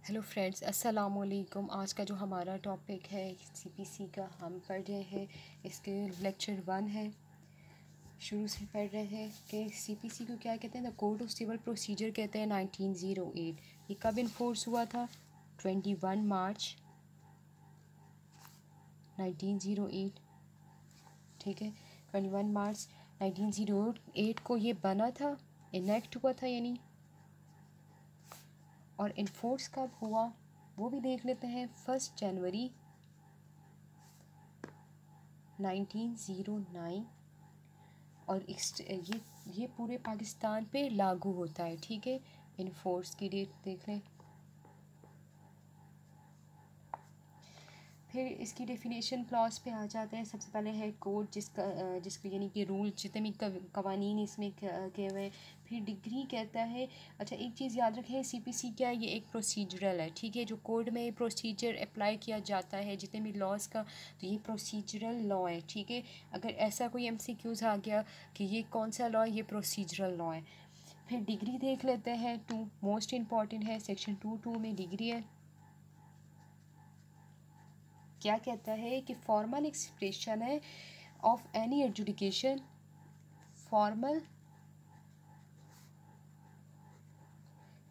Hello friends, अस्सलाम वालेकुम। आज का जो हमारा टॉपिक है सीपीसी का, हम पढ़ रहे हैं। इसके लेक्चर 1 है। शुरू से पढ़ रहे हैं कि सीपीसी को क्या कहते हैं। The code of civil procedure कहते हैं 1908। ये कब इन्फोर्स हुआ था? 21 मार्च 1908। ठीक है, 21 मार्च 1908 को ये बना था, इनेक्ट हुआ था यानी। और इन्फोर्स कब हुआ वो भी देख लेते हैं। 1 जनवरी 1909। और ये पूरे पाकिस्तान पे लागू होता है। ठीक है, इन्फोर्स की डेट देख लें। फिर इसकी डेफिनेशन क्लॉज पे आ जाते हैं। सबसे पहले है कोड, जिसका यानी कि रूल, जितने भी कवानीन इसमें किए हुए हैं। फिर डिग्री कहता है। अच्छा, एक चीज़ याद रखें, सीपीसी क्या है? ये एक प्रोसीजरल है। ठीक है, जो कोड में प्रोसीजर अप्लाई किया जाता है जितने भी लॉज का, तो ये प्रोसीजरल लॉ है। ठीक है, अगर ऐसा कोई एमसीक्यूज़ आ गया कि ये कौन सा लॉ है, ये प्रोसीजरल लॉ है। फिर डिग्री देख लेते हैं। 2 मोस्ट इम्पॉर्टेंट है। सेक्शन 2(2) में डिग्री है। क्या कहता है कि फॉर्मल एक्सप्रेशन है of any adjudication. Formal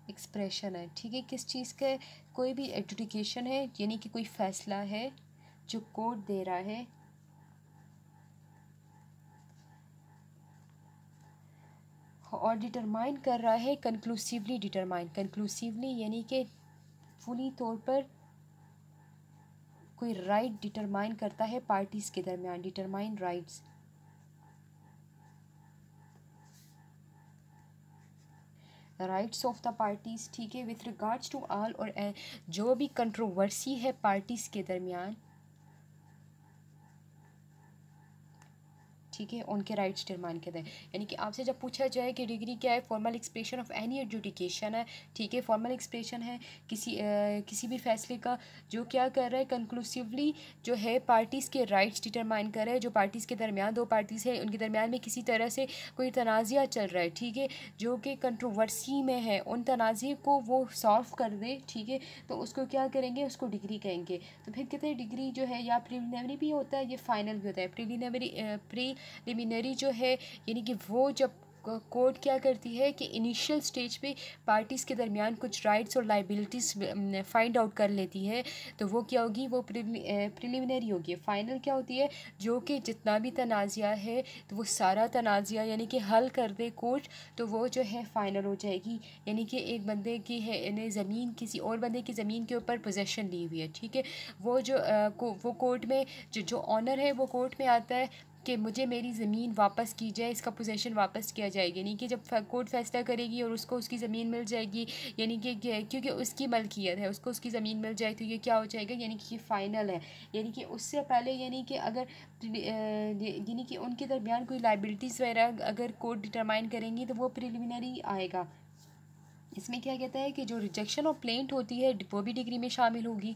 expression है, ठीक है, किस चीज़ का? कोई भी एडजुडिकेशन है, यानी कि कोई फैसला है जो कोर्ट दे रहा है और डिटरमाइन कर रहा है। कंक्लूसिवली डिटरमाइन, कंक्लूसिवली यानी कि फुली तौर पर कोई राइट डिटरमाइन करता है पार्टीज़ के दरमियान। Determine rights, rights of the parties. ठीक है, विथ रिगार्ड्स टू ऑल, और जो भी कंट्रोवर्सी है पार्टीज़ के दरमियान, ठीक है, उनके राइट्स डिटरमाइन करते हैं। यानी कि आपसे जब पूछा जाए कि डिग्री क्या है, formal expression of any adjudication है। ठीक है, फॉर्मल एक्सप्रेशन है किसी भी फैसले का जो क्या कर रहा है, कंक्लूसिवली जो है पार्टीज़ के राइट्स डिटरमाइन कर रहा है। जो पार्टीज़ के दरमियान, दो पार्टीज़ है, उनके दरमियान में किसी तरह से कोई तनाज़ा चल रहा है, ठीक है, जो कि कंट्रोवर्सी में है, उन तनाज़े को वो सॉल्व कर दे। ठीक है, तो उसको क्या करेंगे, उसको डिग्री कहेंगे। तो फिर कहते हैं डिग्री जो है या प्रिलिमिनरी भी होता है, ये फाइनल भी होता है। प्रीलिमिनरी जो है, यानी कि वो जब कोर्ट क्या करती है कि इनिशियल स्टेज पे पार्टीज़ के दरमियान कुछ राइट्स और लाइबिलिटीज़ फाइंड आउट कर लेती है, तो वो क्या होगी, वो प्रिलिमिनरी होगी। फ़ाइनल क्या होती है, जो कि जितना भी तनाज़ा है तो वो सारा तनाज़ा यानी कि हल कर दे कोर्ट, तो वो जो है फ़ाइनल हो जाएगी। यानी कि एक बंदे की है ने ज़मीन, किसी और बंदे की ज़मीन के ऊपर पोजेसन ली हुई है, ठीक है, वो जो वो कोर्ट में जो ऑनर है वो कोर्ट में आता है कि मुझे मेरी ज़मीन वापस की जाए, इसका पोजेसन वापस किया जाएगा। यानी कि जब कोर्ट फैसला करेगी और उसको उसकी ज़मीन मिल जाएगी, यानी कि क्योंकि उसकी मलकियत है, उसको उसकी ज़मीन मिल जाए, तो ये क्या हो जाएगा, यानी कि ये फ़ाइनल है। यानी कि उससे पहले, यानी कि अगर यानी कि उनके दरमियान कोई लाइबिलिटीज़ वगैरह अगर कोर्ट डिटरमाइन करेंगी तो वो प्रिलिमिनरी आएगा। इसमें क्या कहता है कि जो रिजेक्शन ऑफ प्लेंट होती है वो भी डिग्री में शामिल होगी।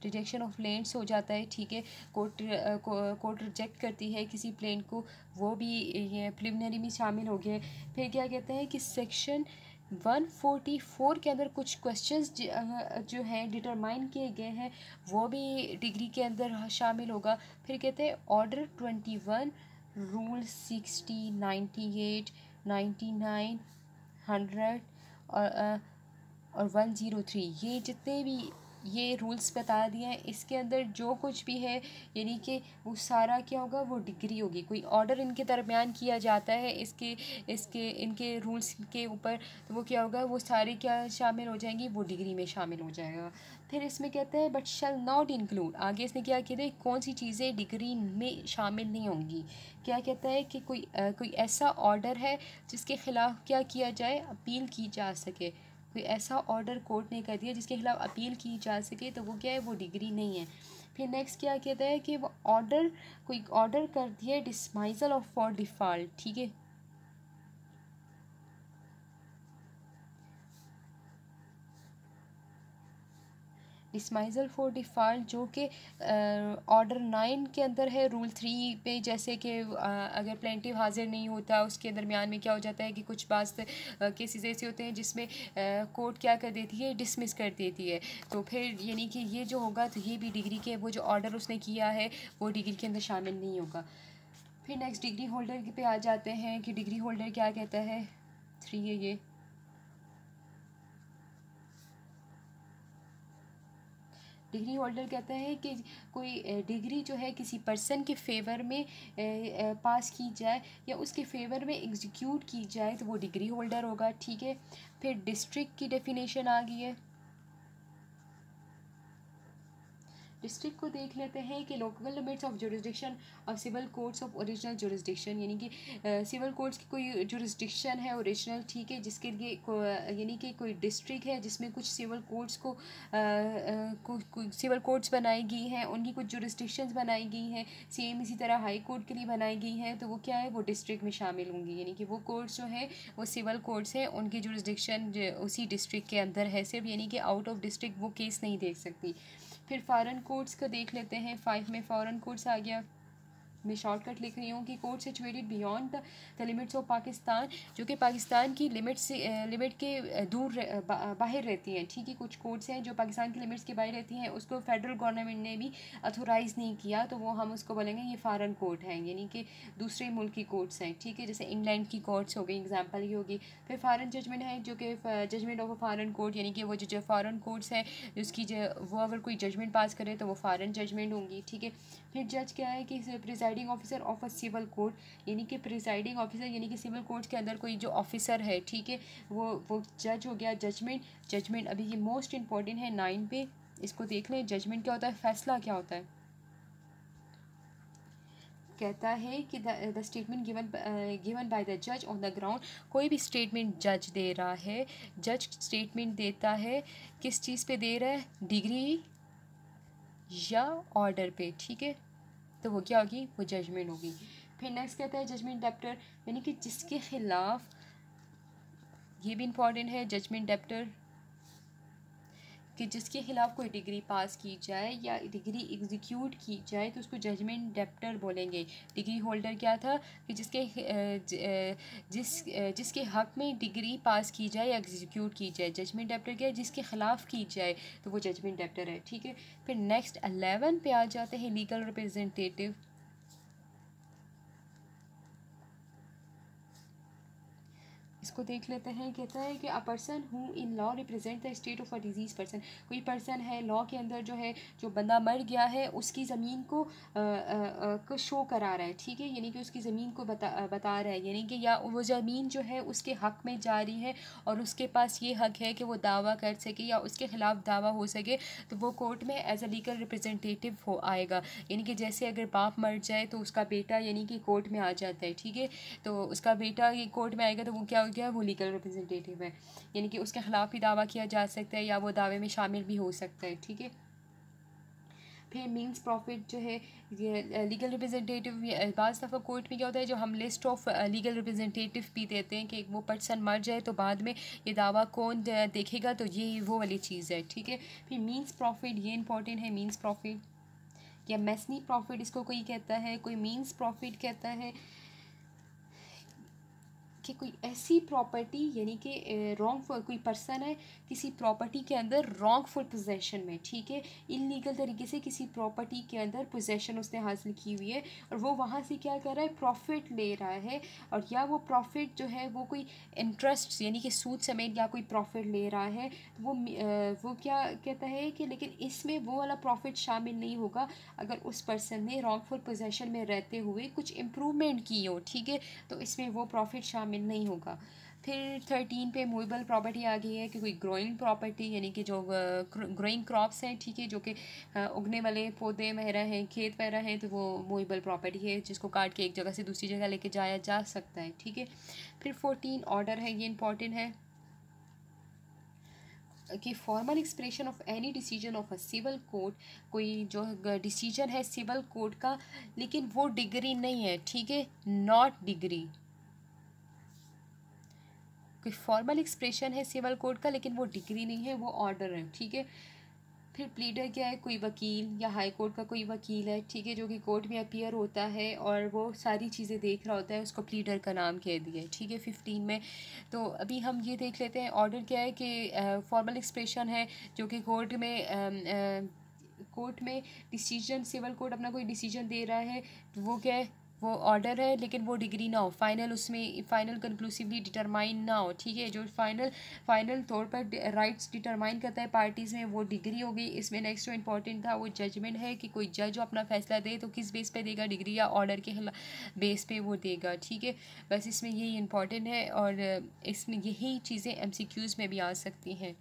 रिजेक्शन ऑफ प्लेंट्स हो जाता है, ठीक है, कोर्ट रिजेक्ट करती है किसी प्लेंट को, वो भी ये प्रिलिमिनरी में शामिल हो गए। फिर क्या कहते हैं कि सेक्शन 144 के अंदर कुछ क्वेश्चंस जो हैं डिटरमाइन किए गए हैं, वो भी डिग्री के अंदर शामिल होगा। फिर कहते हैं ऑर्डर 21, रूल 60, 98, 99, 100 और 103, ये जितने भी ये रूल्स बता दिए हैं, इसके अंदर जो कुछ भी है यानी कि वो सारा क्या होगा, वो डिग्री होगी। कोई ऑर्डर इनके दरमियान किया जाता है इसके इसके इनके रूल्स के ऊपर, तो वो क्या होगा, वो सारे क्या शामिल हो जाएंगी, वो डिग्री में शामिल हो जाएगा। फिर इसमें कहते हैं बट शैल नॉट इंक्लूड, आगे इसने क्या किया, कौन सी चीज़ें डिग्री में शामिल नहीं होंगी। क्या कहता है कि कोई ऐसा ऑर्डर है जिसके ख़िलाफ़ क्या किया जाए, अपील की जा सके। कोई ऐसा ऑर्डर कोर्ट ने कर दिया जिसके खिलाफ अपील की जा सके, तो वो क्या है, वो डिग्री नहीं है। फिर नेक्स्ट क्या कहता है कि वो कोई ऑर्डर कर दिया डिसमाइजल ऑफ फॉर डिफ़ॉल्ट, ठीक है, डिसमाइजल फॉर डिफ़ॉल्ट जो कि ऑर्डर 9 के अंदर है, रूल 3 पे, जैसे कि अगर प्लेंटिव हाजिर नहीं होता उसके दरमियान में क्या हो जाता है कि कुछ बात केसेस ऐसे होते हैं जिसमें कोर्ट क्या कर देती है, डिसमिस कर देती है। तो फिर यानी कि ये जो होगा तो ये भी डिग्री के वो जो ऑर्डर उसने किया है वो डिग्री के अंदर शामिल नहीं होगा। फिर नेक्स्ट डिग्री होल्डर पे आ जाते हैं कि डिग्री होल्डर क्या कहता है, 3 है ये। डिग्री होल्डर कहता है कि कोई डिग्री जो है किसी पर्सन के फेवर में पास की जाए या उसके फेवर में एग्जीक्यूट की जाए तो वो डिग्री होल्डर होगा, ठीक है। फिर डिस्ट्रिक्ट की डेफिनेशन आ गई है। डिस्ट्रिक्ट को देख लेते हैं कि local limits of jurisdiction of civil courts of original jurisdiction, यानी कि सिविल कोर्ट्स की कोई जुरिसडिक्शन है ओरिजिनल, ठीक है, जिसके लिए यानी कि कोई डिस्ट्रिक्ट है जिसमें कुछ सिविल कोर्ट्स को सिविल कोर्ट्स बनाई गई हैं, उनकी कुछ जुरिसडिक्शंस बनाई गई हैं, सेम इसी तरह हाई कोर्ट के लिए बनाई गई हैं, तो वो क्या है, वो डिस्ट्रिक्ट में शामिल होंगी, यानी कि वो कोर्ट्स जो हैं वो सिविल कोर्ट्स हैं, उनकी जुरिसडिक्शन उसी डिस्ट्रिक्ट के अंदर है सिर्फ, यानी कि आउट ऑफ डिस्ट्रिक्ट वो केस नहीं देख सकती। फिर फॉरेन कोर्ट्स का देख लेते हैं। 5 में फॉरेन कोर्ट्स आ गया। मैं शॉर्टकट लिख रही हूँ कि court situated beyond the limits of Pakistan, जो कि पाकिस्तान की लिमिट से लिमिट के दूर बाहर रहती हैं, ठीक है। कुछ कोर्ट्स हैं जो पाकिस्तान की लिमिट्स के बाहर रहती हैं, उसको फेडरल गवर्नमेंट ने भी अथोराइज़ नहीं किया, तो वो हम उसको बोलेंगे ये फॉरेन कोर्ट हैं, यानी कि दूसरे मुल्क की कोर्ट्स हैं, ठीक है। जैसे इंग्लैंड की कोर्ट्स हो गई, एग्जाम्पल ये होगी। फिर फॉरेन जजमेंट है जो कि judgement of a foreign court, यानी कि वो जो फॉरेन कोर्ट्स हैं उसकी वो अगर कोई जजमेंट पास करे तो वो फॉरेन जजमेंट होंगी, ठीक है। फिर जज क्या है कि presiding officer of a civil court, यानी कि प्रिजाइडिंग ऑफिसर यानी कि सिविल कोर्ट के अंदर कोई जो ऑफिसर है, ठीक है, वो जज हो गया। जजमेंट अभी ये मोस्ट इंपॉर्टेंट है 9 पे, इसको देख लें। जजमेंट क्या होता है, फैसला क्या होता है। कहता है कि the statement given by the जज ऑन द ग्राउंड, कोई भी स्टेटमेंट जज दे रहा है, जज स्टेटमेंट देता है किस चीज़ पे दे रहा है, डिग्री या ऑर्डर पे, ठीक है, तो वो क्या होगी, वो जजमेंट होगी। फिर नेक्स्ट कहता है जजमेंट डेप्टर, यानी कि जिसके खिलाफ, ये भी इंपॉर्टेंट है, जजमेंट डेप्टर कि जिसके खिलाफ कोई डिग्री पास की जाए या डिग्री एग्जीक्यूट की जाए तो उसको जजमेंट डेप्टर बोलेंगे। डिग्री होल्डर क्या था कि जिसके हक में डिग्री पास की जाए या एग्जीक्यूट की जाए। जजमेंट डेप्टर क्या है, जिसके खिलाफ की जाए तो वो जजमेंट डेप्टर है, ठीक है। फिर नेक्स्ट 11 पे आ जाते हैं लीगल रिप्रेजेंटेटिव। इसको देख लेते हैं। कहता है कि a person who in law represent the state of a disease person, कोई पर्सन है लॉ के अंदर जो है, जो बंदा मर गया है उसकी ज़मीन को शो करा रहा है, ठीक है, यानी कि उसकी ज़मीन को बता रहा है, यानी कि या वो ज़मीन जो है उसके हक में जा रही है और उसके पास ये हक है कि वो दावा कर सके या उसके ख़िलाफ़ दावा हो सके, तो वो कोर्ट में एज अ लीगल रिप्रेजेंटेटिव हो आएगा। यानी कि जैसे अगर बाप मर जाए तो उसका बेटा यानी कि कोर्ट में आ जाता है, ठीक है, तो उसका बेटा ये कोर्ट में आएगा तो वो क्या हो गया, वो लीगल रिप्रेजेंटेटिव है, यानी कि उसके खिलाफ भी दावा किया जा सकता है या वो दावे में शामिल भी हो सकता है, ठीक है। फिर मीन्स प्रॉफिट जो है, ये लीगल रिप्रेजेंटेटिव बाज़ दफ़ा कोर्ट में क्या होता है, जो हम लिस्ट ऑफ लीगल रिप्रेजेंटेटिव भी देते हैं कि वो पर्सन मर जाए तो बाद में ये दावा कौन देखेगा, तो ये वो वाली चीज़ है, ठीक है। फिर मीन्स प्रॉफिट, ये इंपॉर्टेंट है, मीन्स प्रॉफिट या मैसनी प्रॉफिट इसको कोई कहता है, कोई मीन्स प्रॉफिट कहता है कि कोई ऐसी प्रॉपर्टी, यानी कि रॉन्गफुल, कोई पर्सन है किसी प्रॉपर्टी के अंदर रॉन्गफुल पोजेशन में, ठीक है, इलीगल तरीके से किसी प्रॉपर्टी के अंदर पोजेशन उसने हासिल की हुई है और वो वहाँ से क्या कर रहा है, प्रॉफिट ले रहा है, और या वो प्रॉफिट जो है वो कोई इंटरेस्ट यानी कि सूद समेत या कोई प्रॉफिट ले रहा है, तो वो क्या कहता है कि लेकिन इसमें वो वाला प्रॉफिट शामिल नहीं होगा अगर उस पर्सन ने रॉन्गफुल पोजेशन में रहते हुए कुछ इम्प्रूवमेंट की हो, ठीक है, तो इसमें वो प्रॉफिट शामिल नहीं होगा। फिर 13 पे मूवेबल प्रॉपर्टी आ गई है कि कोई ग्रोइंग प्रॉपर्टी, यानी कि जो ग्रोइंग क्रॉप्स हैं, ठीक है, जो कि उगने वाले पौधे वगैरह हैं, खेत वगैरह हैं, तो वो मूवेबल प्रॉपर्टी है जिसको काट के एक जगह से दूसरी जगह लेके जाया जा सकता है, ठीक है। फिर 14 ऑर्डर है, ये इंपॉर्टेंट है कि formal expression of any decision of a civil court, कोई जो डिसीजन है सिविल कोर्ट का लेकिन वो डिग्री नहीं है, ठीक है, नॉट डिग्री, कोई फॉर्मल एक्सप्रेशन है सिविल कोड का लेकिन वो डिग्री नहीं है, वो ऑर्डर है, ठीक है। फिर प्लीडर क्या है, कोई वकील या हाई कोर्ट का कोई वकील है, ठीक है, जो कि कोर्ट में अपीयर होता है और वो सारी चीज़ें देख रहा होता है, उसको प्लीडर का नाम कह दिया है, ठीक है 15 में। तो अभी हम ये देख लेते हैं ऑर्डर क्या है कि फॉर्मल एक्सप्रेशन है जो कि कोर्ट में डिसीजन, सिविल कोर्ट अपना कोई डिसीजन दे रहा है, तो वो क्या है, वो ऑर्डर है लेकिन वो डिग्री ना हो, फाइनल, उसमें फाइनल कंक्लूसिवली डिटरमाइन ना हो, ठीक है, जो फाइनल तौर पर राइट्स डिटरमाइन करता है पार्टीज़ में, वो डिग्री हो गई। इसमें नेक्स्ट जो इंपॉर्टेंट था वो जजमेंट है कि कोई जज जो अपना फैसला दे तो किस बेस पे देगा, डिग्री या ऑर्डर के बेस पे वो देगा, ठीक है। बस इसमें यही इंपॉर्टेंट है और इसमें यही चीज़ें MCQs में भी आ सकती हैं।